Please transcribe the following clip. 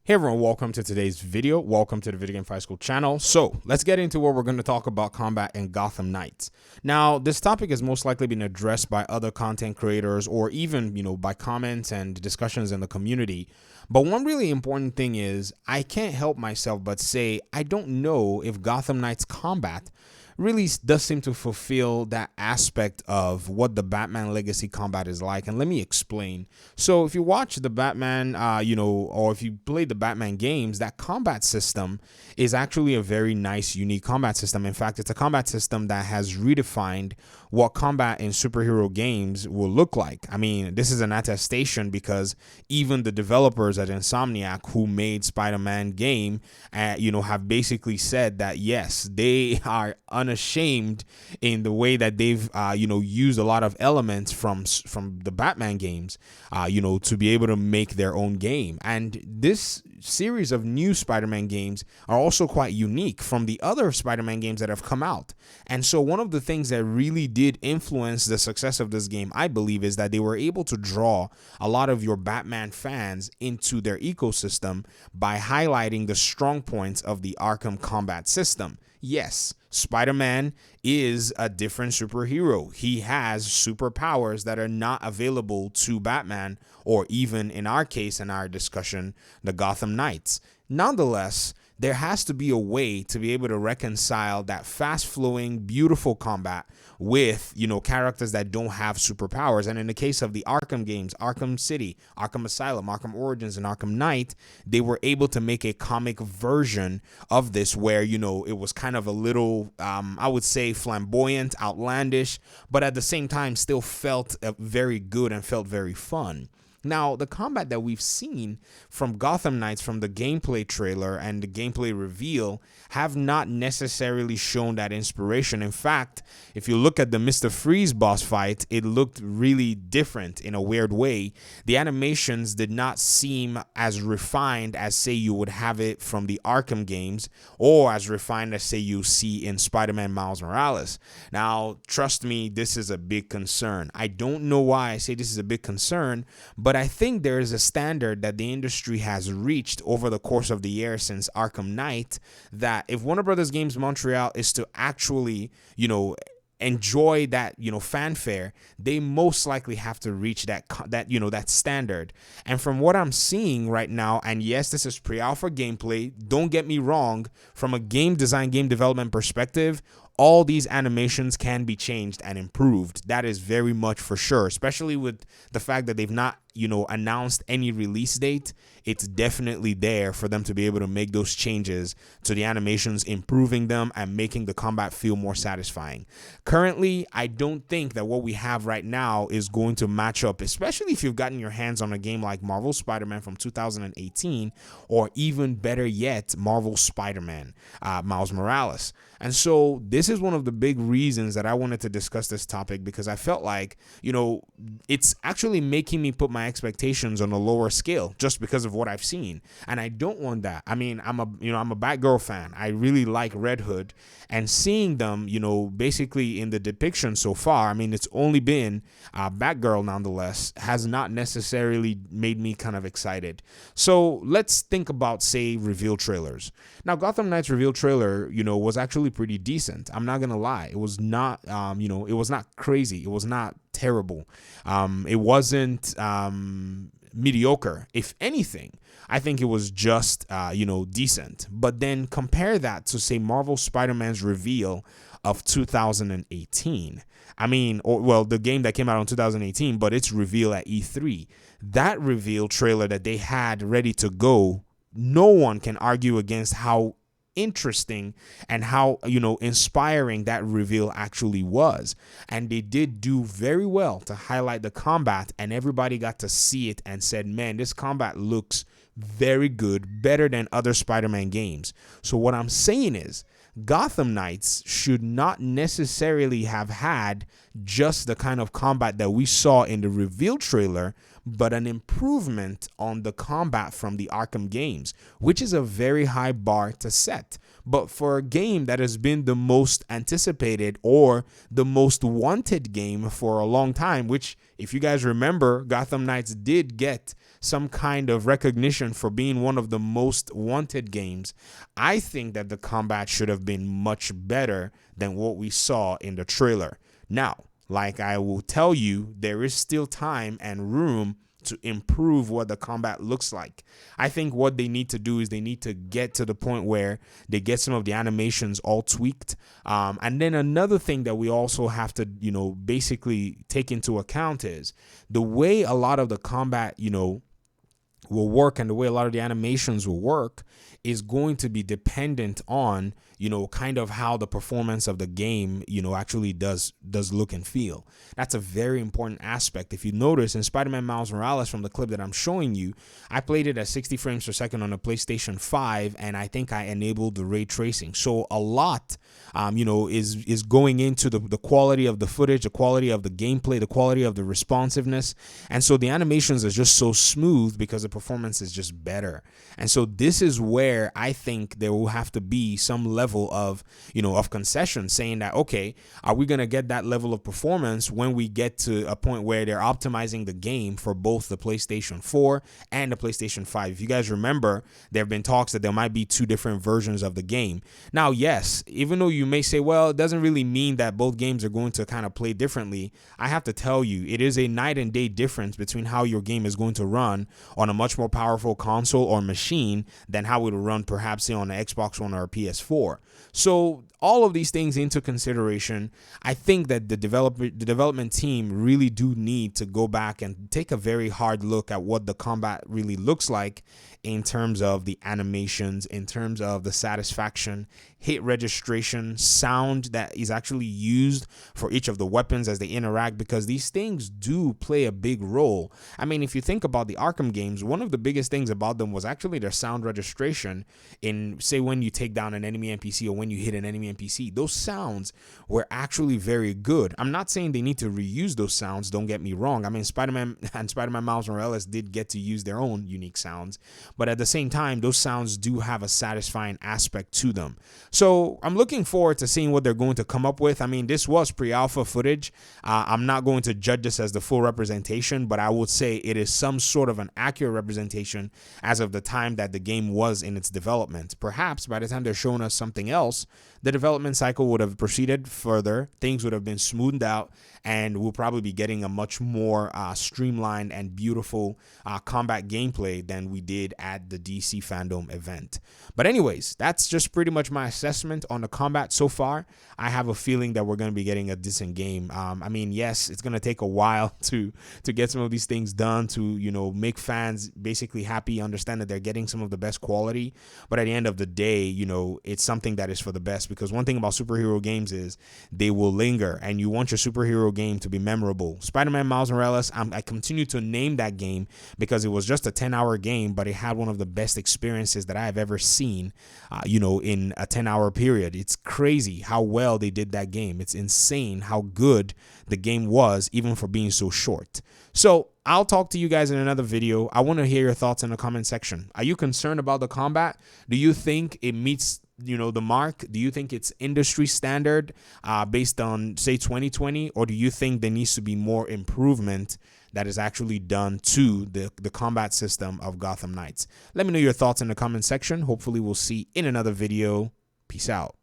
Hey everyone, welcome to today's video. Welcome to the Video Game Fight School channel. So let's get into what we're going to talk about combat in Gotham Knights. Now, this topic has most likely been addressed by other content creators or even, by comments and discussions in the community. But one really important thing is I can't help myself but say I don't know if Gotham Knights combat really does seem to fulfill that aspect of what the Batman Legacy combat is like. And let me explain. So if you watch the Batman, or if you play the Batman games, that combat system is actually a very nice, unique combat system. In fact, it's a combat system that has redefined what combat in superhero games will look like. I mean, this is an attestation because even the developers at Insomniac who made Spider-Man game, have basically said that, yes, they are unashamed in the way that they've used a lot of elements from the Batman games to be able to make their own game. And this series of new Spider-Man games are also quite unique from the other Spider-Man games that have come out. And so one of the things that really did influence the success of this game, I believe, is that they were able to draw a lot of your Batman fans into their ecosystem by highlighting the strong points of the Arkham combat system. Yes, Spider-Man is a different superhero. He has superpowers that are not available to Batman or even, in our case, in our discussion, the Gotham Knights. Nonetheless, there has to be a way to be able to reconcile that fast-flowing, beautiful combat with, characters that don't have superpowers. And in the case of the Arkham games, Arkham City, Arkham Asylum, Arkham Origins, and Arkham Knight, they were able to make a comic version of this where, it was kind of a little, I would say, flamboyant, outlandish, but at the same time still felt very good and felt very fun. Now, the combat that we've seen from Gotham Knights from the gameplay trailer and the gameplay reveal have not necessarily shown that inspiration. In fact, if you look at the Mr. Freeze boss fight, it looked really different in a weird way. The animations did not seem as refined as, say, you would have it from the Arkham games or as refined as, say, you see in Spider-Man Miles Morales. Now, trust me, this is a big concern. I don't know why I say this is a big concern, but I think there is a standard that the industry has reached over the course of the year since Arkham Knight that if Warner Brothers Games Montreal is to actually, enjoy that, fanfare, they most likely have to reach that standard. And from what I'm seeing right now, and yes, this is pre-alpha gameplay, don't get me wrong, from a game design, game development perspective, all these animations can be changed and improved. That is very much for sure, especially with the fact that they've not, announced any release date. It's definitely there for them to be able to make those changes to the animations, improving them and making the combat feel more satisfying. Currently, I don't think that what we have right now is going to match up, especially if you've gotten your hands on a game like Marvel Spider-Man from 2018, or even better yet, Marvel Spider-Man, Miles Morales. And so this is one of the big reasons that I wanted to discuss this topic, because I felt like, it's actually making me put my expectations on a lower scale just because of what I've seen. And I don't want that. I mean, I'm a Batgirl fan. I really like Red Hood, and seeing them, basically in the depiction so far, I mean, it's only been Batgirl nonetheless, has not necessarily made me kind of excited. So let's think about, say, reveal trailers. Now, Gotham Knights reveal trailer, was actually pretty decent. I'm not gonna lie. It was not, it was not crazy. It was not terrible. It wasn't mediocre. If anything, I think it was just, decent. But then compare that to, say, Marvel Spider-Man's reveal of 2018. I mean, the game that came out in 2018, but its reveal at E3. That reveal trailer that they had ready to go, no one can argue against how interesting and how inspiring that reveal actually was. And they did do very well to highlight the combat, and everybody got to see it and said, man, this combat looks very good, better than other Spider-Man games. So what I'm saying is Gotham Knights should not necessarily have had just the kind of combat that we saw in the reveal trailer, but an improvement on the combat from the Arkham games, which is a very high bar to set. But for a game that has been the most anticipated or the most wanted game for a long time, which, if you guys remember, Gotham Knights did get some kind of recognition for being one of the most wanted games, I think that the combat should have been much better than what we saw in the trailer. Now, like I will tell you, there is still time and room to improve what the combat looks like. I think what they need to do is they need to get to the point where they get some of the animations all tweaked. And then another thing that we also have to, basically take into account is the way a lot of the combat, will work, and the way a lot of the animations will work is going to be dependent on, kind of how the performance of the game, actually does look and feel. That's a very important aspect. If you notice in Spider-Man Miles Morales, from the clip that I'm showing you, I played it at 60 frames per second on a PlayStation 5, and I think I enabled the ray tracing. So a lot, is going into the quality of the footage, the quality of the gameplay, the quality of the responsiveness. And so the animations are just so smooth because the performance is just better. And so this is where I think there will have to be some level of, of concession, saying that, okay, are we going to get that level of performance when we get to a point where they're optimizing the game for both the PlayStation 4 and the PlayStation 5? If you guys remember, there have been talks that there might be two different versions of the game. Now, yes, even though you may say, well, it doesn't really mean that both games are going to kind of play differently, I have to tell you, it is a night and day difference between how your game is going to run on a much more powerful console or machine than how it will run perhaps say on an Xbox One or a PS4. So all of these things into consideration, I think that the development team really do need to go back and take a very hard look at what the combat really looks like in terms of the animations, in terms of the satisfaction, hit registration, sound that is actually used for each of the weapons as they interact, because these things do play a big role. I mean, if you think about the Arkham games, one of the biggest things about them was actually their sound registration. In, say, when you take down an enemy NPC or when you hit an enemy NPC, those sounds were actually very good. I'm not saying they need to reuse those sounds, don't get me wrong. I mean, Spider-Man and Spider-Man Miles Morales did get to use their own unique sounds, but at the same time, those sounds do have a satisfying aspect to them. So I'm looking forward to seeing what they're going to come up with. I mean, this was pre-alpha footage. I'm not going to judge this as the full representation, but I would say it is some sort of an accurate representation as of the time that the game was in its development. Perhaps by the time they're showing us something else, the development cycle would have proceeded further, things would have been smoothed out, and we'll probably be getting a much more streamlined and beautiful combat gameplay than we did at the DC Fandom event. But anyways, that's just pretty much my assessment on the combat so far. I have a feeling that we're going to be getting a decent game. I mean, yes, it's going to take a while to get some of these things done, to, make fans basically happy, understand that they're getting some of the best quality. But at the end of the day, it's something that is for the best, because one thing about superhero games is they will linger, and you want your superhero game to be memorable. Spider-Man Miles Morales, I continue to name that game because it was just a 10-hour game, but it had one of the best experiences that I have ever seen, in a 10-hour period. It's crazy how well they did that game. It's insane how good the game was, even for being so short. So I'll talk to you guys in another video. I want to hear your thoughts in the comment section. Are you concerned about the combat? Do you think it meets the mark? Do you think it's industry standard based on, say, 2020? Or do you think there needs to be more improvement that is actually done to the combat system of Gotham Knights? Let me know your thoughts in the comment section. Hopefully we'll see in another video. Peace out.